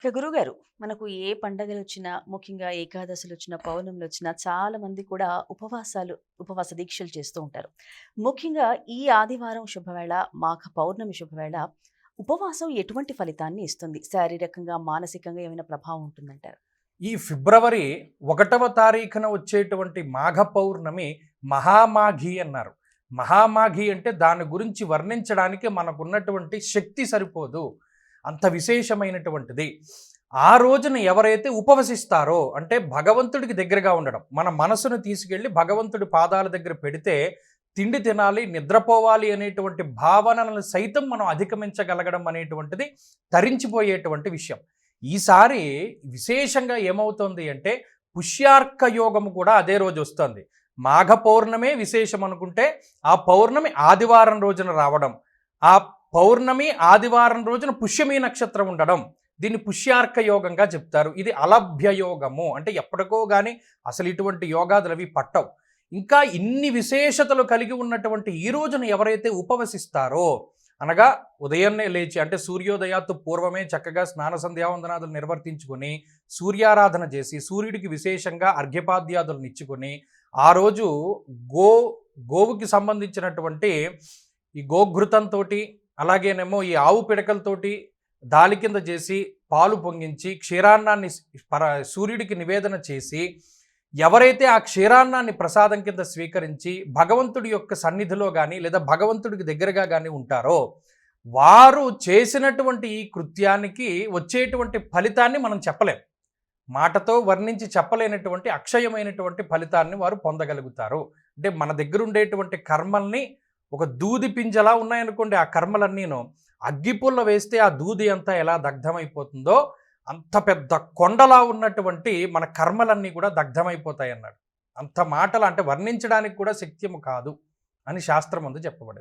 ఇక గురువుగారు, మనకు ఏ పండగలొచ్చినా, ముఖ్యంగా ఏకాదశులొచ్చినా, పౌర్ణములొచ్చినా చాలా మంది కూడా ఉపవాస దీక్షలు చేస్తూ ఉంటారు. ముఖ్యంగా ఈ ఆదివారం శుభవేళ, మాఘ పౌర్ణమి శుభవేళ ఉపవాసం ఎటువంటి ఫలితాన్ని ఇస్తుంది? శారీరకంగా, మానసికంగా ఏమైనా ప్రభావం ఉంటుందంటారా? ఈ ఫిబ్రవరి 1వ తారీఖున వచ్చేటువంటి మాఘ పౌర్ణమి మహామాఘి అన్నారు. మహామాఘి అంటే దాని గురించి వర్ణించడానికి మనకున్నటువంటి శక్తి సరిపోదు. అంత విశేషమైనటువంటిది. ఆ రోజున ఎవరైతే ఉపవసిస్తారో అంటే భగవంతుడికి దగ్గరగా ఉండడం. మన మనసును తీసుకెళ్ళి భగవంతుడి పాదాల దగ్గర పెడితే తిండి తినాలి, నిద్రపోవాలి అనేటువంటి భావనలను సైతం మనం అధిగమించగలగడం అనేటువంటిది తరించిపోయేటువంటి విషయం. ఈసారి విశేషంగా ఏమవుతుంది అంటే పుష్యార్క యోగము కూడా అదే రోజు వస్తుంది. మాఘ పౌర్ణమే విశేషం అనుకుంటే ఆ పౌర్ణమి ఆదివారం రోజున రావడం, ఆ పౌర్ణమి ఆదివారం రోజున పుష్యమి నక్షత్రం ఉండడం, దీన్ని పుష్యార్క యోగంగా చెప్తారు. ఇది అలభ్య యోగము అంటే ఎప్పటికో కానీ అసలు ఇటువంటి యోగాదులు అవి పట్టవు. ఇంకా ఇన్ని విశేషతలు కలిగి ఉన్నటువంటి ఈ రోజున ఎవరైతే ఉపవసిస్తారో అనగా ఉదయాన్నే లేచి అంటే సూర్యోదయాత్తు పూర్వమే చక్కగా స్నాన సంధ్యావందనాదులు నిర్వర్తించుకొని సూర్యారాధన చేసి సూర్యుడికి విశేషంగా అర్ఘ్యపాద్యాదులను ఇచ్చుకొని ఆ రోజు గోవుకి సంబంధించినటువంటి ఈ గోఘృతంతో అలాగేనేమో ఈ ఆవు పిడకలతోటి దాలి కింద చేసి పాలు పొంగించి క్షీరాన్నాన్ని సూర్యుడికి నివేదన చేసి ఎవరైతే ఆ క్షీరాన్నాన్ని ప్రసాదం కింద స్వీకరించి భగవంతుడి యొక్క సన్నిధిలో కానీ లేదా భగవంతుడికి దగ్గరగా కానీ ఉంటారో వారు చేసినటువంటి ఈ కృత్యానికి వచ్చేటువంటి ఫలితాన్ని మనం చెప్పలేం. మాటతో వర్ణించి చెప్పలేనటువంటి అక్షయమైనటువంటి ఫలితాన్ని వారు పొందగలుగుతారు. అంటే మన దగ్గర ఉండేటువంటి కర్మల్ని ఒక దూది పింజలా ఉన్నాయనుకోండి, ఆ కర్మలన్నీను అగ్గిపుల్ల వేస్తే ఆ దూది అంతా ఎలా దగ్ధమైపోతుందో అంత పెద్ద కొండలా ఉన్నటువంటి మన కర్మలన్నీ కూడా దగ్ధమైపోతాయి అన్నాడు. అంత మాటలు అంటే వర్ణించడానికి కూడా శక్యము కాదు అని శాస్త్రం ముందు చెప్పబడింది.